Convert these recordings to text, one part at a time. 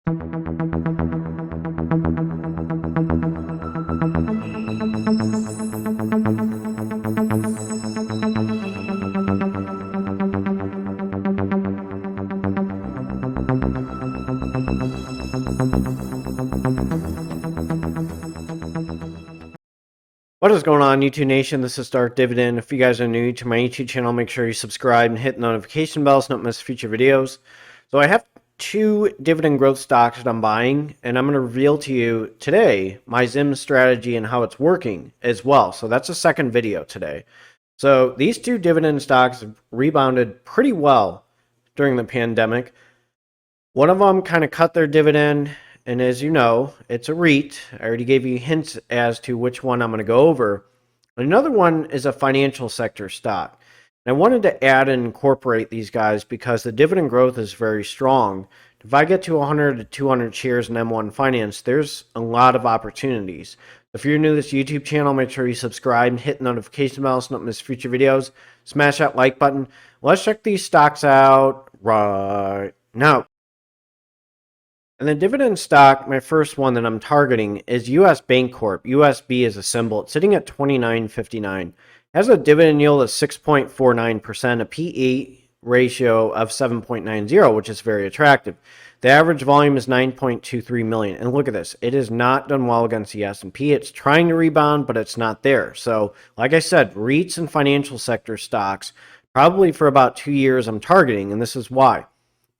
What is going on, YouTube Nation? This is Dark Dividend. If you guys are new to my YouTube channel, make sure you subscribe and hit the notification bell so you don't miss future videos. So I have 2 dividend growth stocks that I'm buying, and I'm going to reveal to you today my ZIM strategy and how it's working as well. So that's the second video today. So these 2 dividend stocks have rebounded pretty well during the pandemic. One of them kind of cut their dividend. And as you know, it's a REIT. I already gave you hints as to which one I'm going to go over. Another one is a financial sector stock. And I wanted to add and incorporate these guys because the dividend growth is very strong. If I get to 100 to 200 shares in M1 Finance, there's a lot of opportunities. If you're new to this YouTube channel, make sure you subscribe and hit the notification bell so you don't miss future videos. Smash that like button. Let's check these stocks out right now. And the dividend stock, my first one that I'm targeting is US Bancorp. USB is a symbol. It's sitting at $29.59. Has a dividend yield of 6.49%, a PE ratio of 7.90, which is very attractive. The average volume is 9.23 million. And look at this. It has not done well against the S&P. It's trying to rebound, but it's not there. So, like I said, REITs and financial sector stocks, probably for about 2 years I'm targeting, and this is why.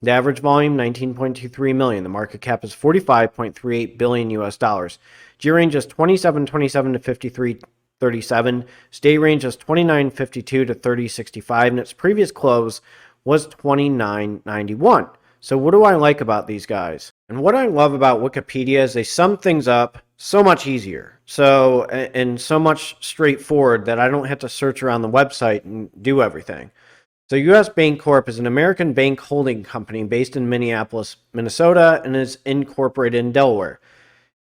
The average volume, 19.23 million. The market cap is 45.38 billion US dollars. G range is 27.27 to 53.37. Stay range is 29.52 to 30.65, and its previous close was 29.91. So what do I like about these guys? And what I love about Wikipedia is they sum things up so much easier. So, and so much straightforward that I don't have to search around the website and do everything. So US Bancorp is an American bank holding company based in Minneapolis, Minnesota, and is incorporated in Delaware.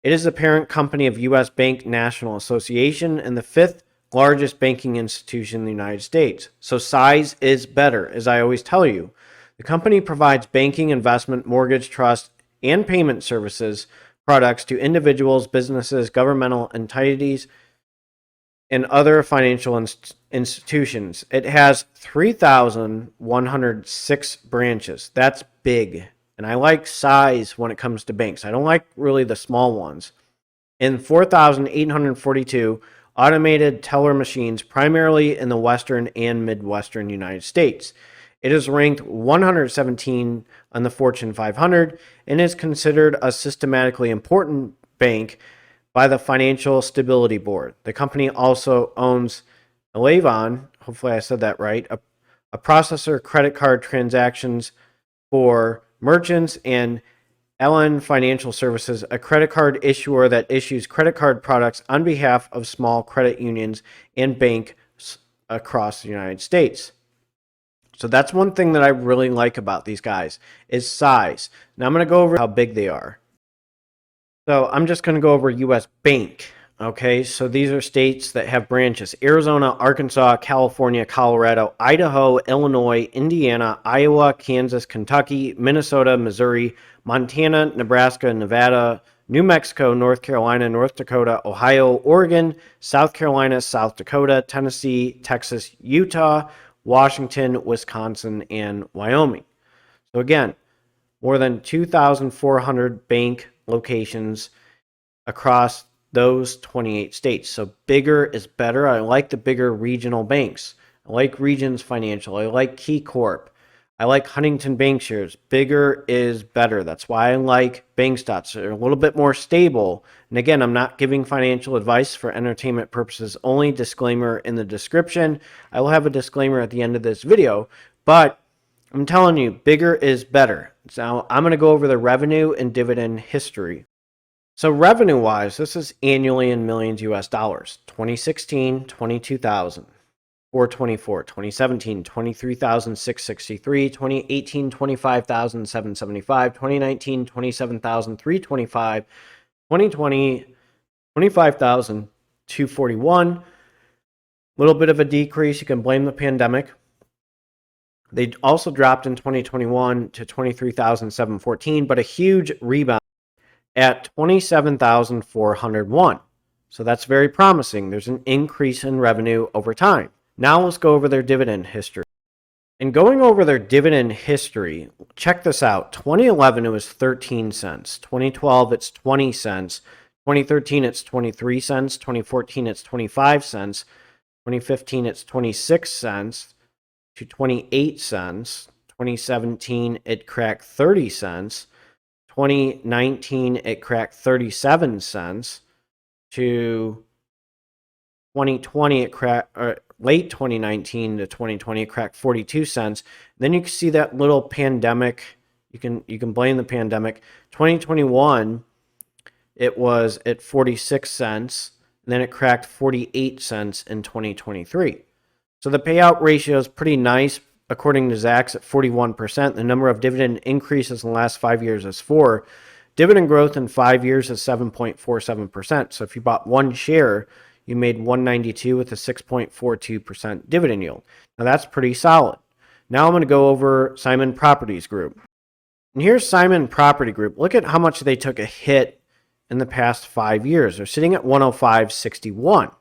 It is the parent company of US Bank National Association and the 5th largest banking institution in the United States. So size is better, as I always tell you. The company provides banking, investment, mortgage, trust, and payment services products to individuals, businesses, governmental entities, and other financial institutions. It has 3,106 branches. That's big. And I like size when it comes to banks. I don't like really the small ones. And 4,842 automated teller machines, primarily in the Western and Midwestern United States. It is ranked 117 on the Fortune 500 and is considered a systematically important bank by the Financial Stability Board. The company also owns Elavon, hopefully I said that right, a processor credit card transactions for merchants, and LN Financial Services, a credit card issuer that issues credit card products on behalf of small credit unions and banks across the United States. So that's one thing that I really like about these guys is size. Now I'm going to go over how big they are. So I'm just going to go over US Bank. Okay, so these are states that have branches: Arizona, Arkansas, California, Colorado, Idaho, Illinois, Indiana, Iowa, Kansas, Kentucky, Minnesota, Missouri, Montana, Nebraska, Nevada, New Mexico, North Carolina, North Dakota, Ohio, Oregon, South Carolina, South Dakota, Tennessee, Texas, Utah, Washington, Wisconsin, and Wyoming. So again, more than 2,400 bank locations across those 28 states. So bigger is better. I like the bigger regional banks. I like Regions Financial. I like Key Corp. I like Huntington Bankshares. Bigger is better. That's why I like bank stocks. They're a little bit more stable. And again, I'm not giving financial advice for entertainment purposes only. Disclaimer in the description. I will have a disclaimer at the end of this video, but I'm telling you, bigger is better. So I'm going to go over the revenue and dividend history. So revenue-wise, this is annually in millions US dollars. 2016, 22,000. 424, 2017, 23,663, 2018, 25,775, 2019, 27,325, 2020, 25,241. Little bit of a decrease. You can blame the pandemic. They also dropped in 2021 to 23,714, but a huge rebound at 27,401. So that's very promising. There's an increase in revenue over time. Now let's go over their dividend history. And going over their dividend history, check this out. 2011, it was 13 cents. 2012, it's 20 cents. 2013, it's 23 cents. 2014, it's 25 cents. 2015, it's 26 cents to 28 cents. 2017, it cracked 30 cents. 2019, it cracked 37 cents. To 2020, it cracked, or late 2019 to 2020, it cracked 42 cents. Then you can see that little pandemic. You can blame the pandemic. 2021, it was at 46 cents. And then it cracked 48 cents in 2023. So the payout ratio is pretty nice, according to Zacks, at 41%. The number of dividend increases in the last 5 years is 4. Dividend growth in 5 years is 7.47%. So if you bought one share, you made 192 with a 6.42% dividend yield. Now that's pretty solid. Now I'm going to go over Simon Properties Group. And here's Simon Property Group. Look at how much they took a hit in the past 5 years. They're sitting at 105.61.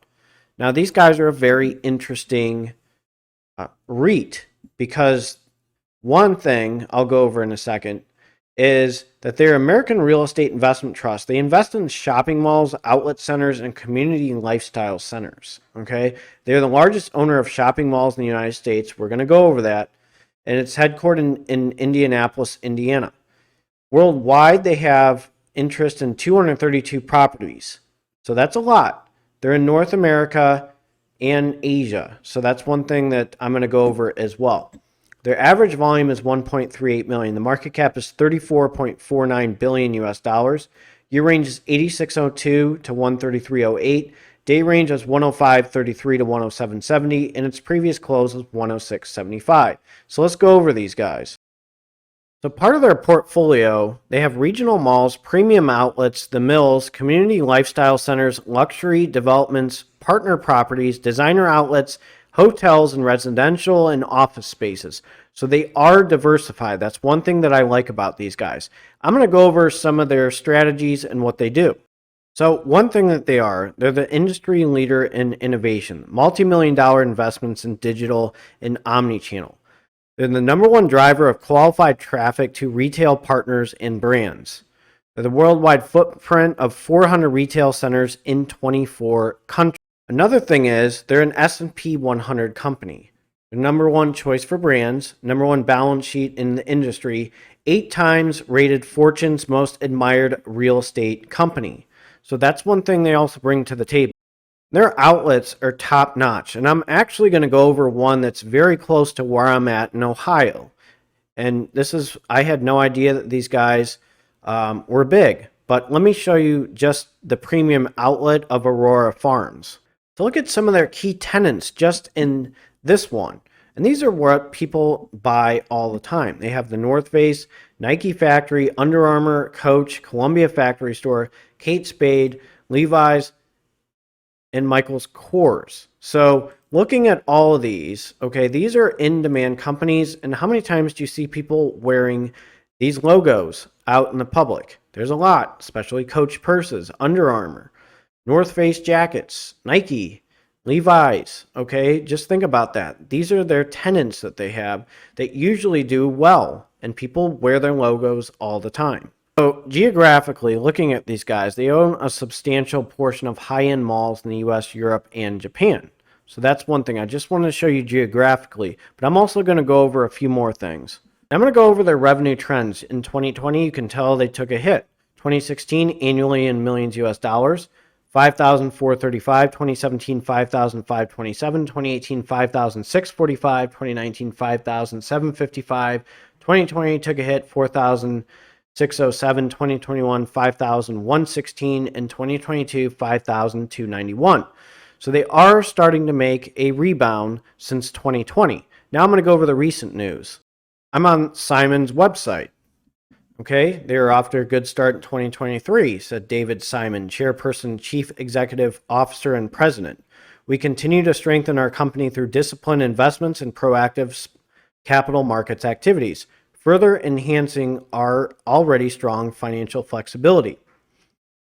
Now these guys are a very interesting REIT, because one thing I'll go over in a second is that they're American Real Estate Investment Trust. They invest in shopping malls, outlet centers, and community and lifestyle centers. Okay, they're the largest owner of shopping malls in the United States. We're going to go over that. And it's headquartered in Indianapolis, Indiana. Worldwide, they have interest in 232 properties. So that's a lot. They're in North America and Asia. So that's one thing that I'm going to go over as well. Their average volume is 1.38 million. The market cap is 34.49 billion US dollars. Year range is 8602 to 13308. Day range is 105.33 to 107.70, and its previous close was 106.75. So let's go over these guys. So part of their portfolio, they have regional malls, premium outlets, the mills, community lifestyle centers, luxury developments, partner properties, designer outlets, hotels, and residential and office spaces. So they are diversified. That's one thing that I like about these guys. I'm going to go over some of their strategies and what they do. So one thing that they're the industry leader in innovation, multi-million-dollar investments in digital and omni-channel. They're the number one driver of qualified traffic to retail partners and brands. They're the worldwide footprint of 400 retail centers in 24 countries. Another thing is they're an S&P 100 company. They're number one choice for brands, number one balance sheet in the industry, 8 times rated Fortune's most admired real estate company. So that's one thing they also bring to the table. Their outlets are top notch, and I'm actually going to go over one that's very close to where I'm at in Ohio. And I had no idea that these guys were big, but let me show you just the premium outlet of Aurora Farms. So look at some of their key tenants just in this one. And these are what people buy all the time. They have the North Face, Nike Factory, Under Armour, Coach, Columbia Factory Store, Kate Spade, Levi's, and Michael's Kors. So looking at all of these, okay, these are in-demand companies. And how many times do you see people wearing these logos out in the public? There's a lot, especially Coach purses, Under Armour, North Face jackets, Nike, Levi's, okay? Just think about that. These are their tenants that they have that usually do well, and people wear their logos all the time. So geographically, looking at these guys, they own a substantial portion of high-end malls in the US, Europe, and Japan. So that's one thing. I just wanted to show you geographically, but I'm also going to go over a few more things. I'm going to go over their revenue trends. In 2020, you can tell they took a hit. 2016, annually in millions US dollars. 5,435, 2017, 5,527, 2018, 5,645, 2019, 5,755, 2020 took a hit, 4,607, 2021, 5,116, and 2022, 5,291. So they are starting to make a rebound since 2020. Now I'm going to go over the recent news. I'm on Simon's website. Okay, they are off to a good start in 2023, said David Simon, Chairperson, Chief Executive Officer, and President. We continue to strengthen our company through disciplined investments and proactive capital markets activities, further enhancing our already strong financial flexibility.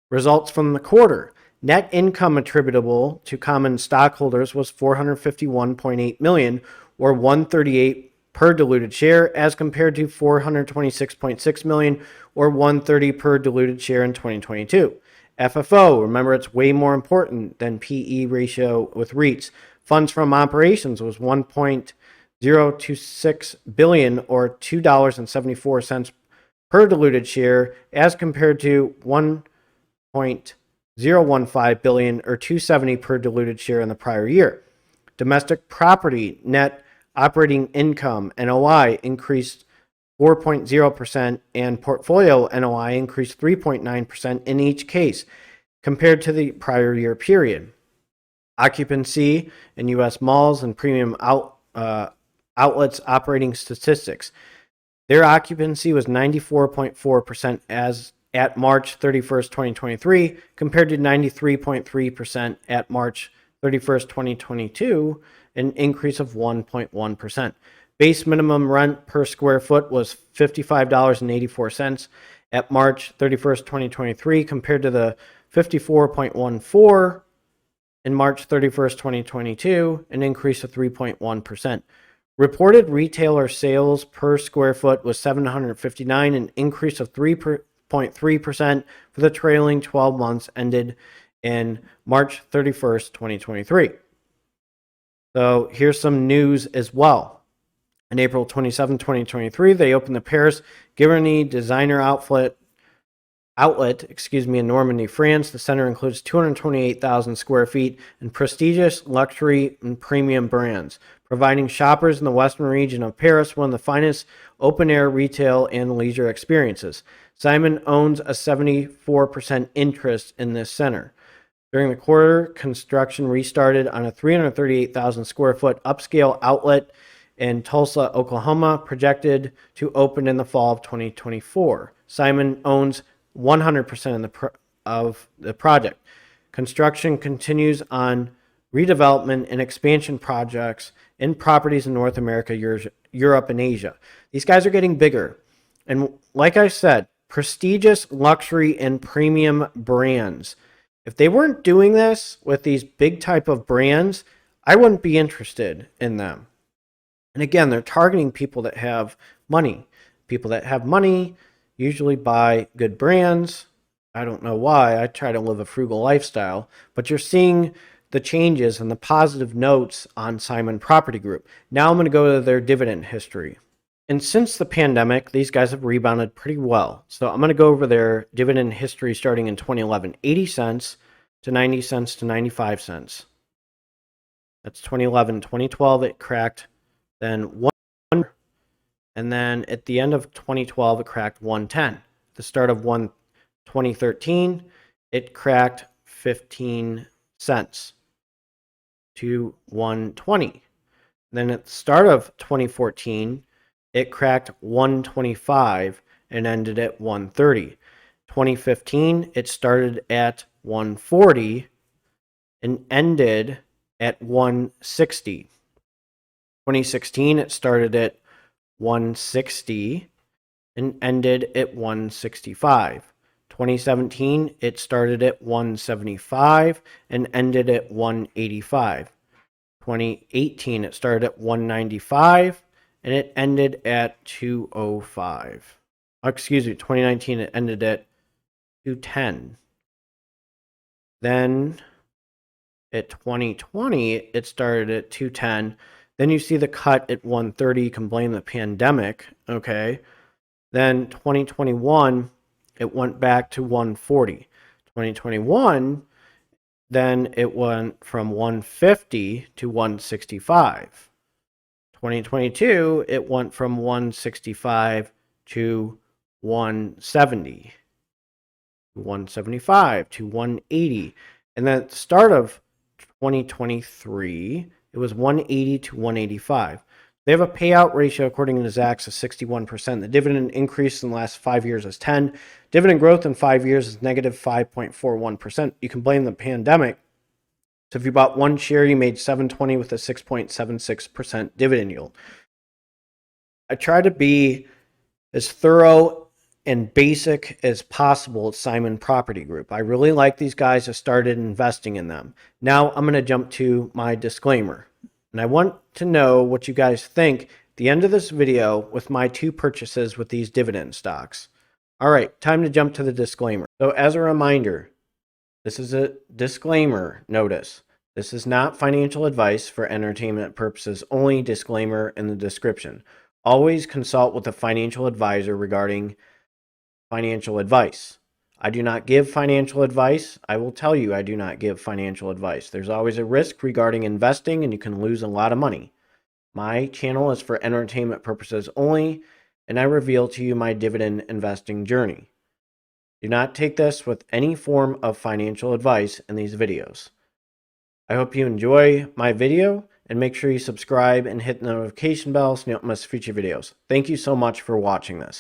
Results from the quarter. Net income attributable to common stockholders was $451.8 million, or $138 per diluted share, as compared to $426.6 million, or $130 per diluted share in 2022. FFO, remember it's way more important than PE ratio with REITs. Funds from operations was $1.026 billion, or $2.74 per diluted share, as compared to $1.015 billion, or $2.70 per diluted share in the prior year. Domestic property net operating income NOI increased 4.0%, and portfolio NOI increased 3.9% in each case compared to the prior year period. Occupancy in U.S. malls and premium outlets operating statistics. Their occupancy was 94.4% as at March 31st, 2023, compared to 93.3% at March 31st, 2022, an increase of 1.1%. Base minimum rent per square foot was $55.84 at March 31st, 2023, compared to the $54.14 in March 31st, 2022, an increase of 3.1%. Reported retailer sales per square foot was $759, an increase of 3.3% for the trailing 12 months ended in March 31st, 2023. So here's some news as well. On April 27, 2023, they opened the Paris Giverny Designer Outlet, in Normandy, France. The center includes 228,000 square feet and prestigious luxury and premium brands, providing shoppers in the western region of Paris one of the finest open-air retail and leisure experiences. Simon owns a 74% interest in this center. During the quarter, construction restarted on a 338,000 square foot upscale outlet in Tulsa, Oklahoma, projected to open in the fall of 2024. Simon owns 100% of the project. Construction continues on redevelopment and expansion projects in properties in North America, Europe, and Asia. These guys are getting bigger. And like I said, prestigious luxury and premium brands. If they weren't doing this with these big type of brands, I wouldn't be interested in them. And again, they're targeting people that have money. People that have money usually buy good brands. I don't know why. I try to live a frugal lifestyle. But you're seeing the changes and the positive notes on Simon Property Group. Now I'm going to go to their dividend history. And since the pandemic, these guys have rebounded pretty well. So I'm going to go over their dividend history starting in 2011. 80 cents to 90 cents to 95 cents. That's 2011. 2012, it cracked then 1, and then at the end of 2012, it cracked 110. At the start of 2013, it cracked 15 cents to 120. Then at the start of 2014, it cracked 125 and ended at 130. 2015, it started at 140 and ended at 160. 2016, it started at 160 and ended at 165. 2017, it started at 175 and ended at 185. 2018, it started at 195 and it ended at 205. Excuse me, 2019, it ended at 210. Then at 2020, it started at 210. Then you see the cut at 130. You can blame the pandemic, okay? Then 2021, it went back to 140. 2021, then it went from 150 to 165. 2022, it went from 165 to 170, 175 to 180. And then at the start of 2023, it was 180 to 185. They have a payout ratio, according to Zacks, of 61%. The dividend increase in the last 5 years is 10. Dividend growth in 5 years is negative 5.41%. You can blame the pandemic. So if you bought one share, you made $720 with a 6.76% dividend yield. I try to be as thorough and basic as possible at Simon Property Group. I really like these guys. I started investing in them. Now I'm going to jump to my disclaimer. And I want to know what you guys think at the end of this video with my 2 purchases with these dividend stocks. All right, time to jump to the disclaimer. So as a reminder, this is a disclaimer notice. This is not financial advice for entertainment purposes only. Disclaimer in the description. Always consult with a financial advisor regarding financial advice. I do not give financial advice. I will tell you I do not give financial advice. There's always a risk regarding investing and you can lose a lot of money. My channel is for entertainment purposes only, and I reveal to you my dividend investing journey. Do not take this with any form of financial advice in these videos. I hope you enjoy my video, and make sure you subscribe and hit the notification bell so you don't miss future videos. Thank you so much for watching this.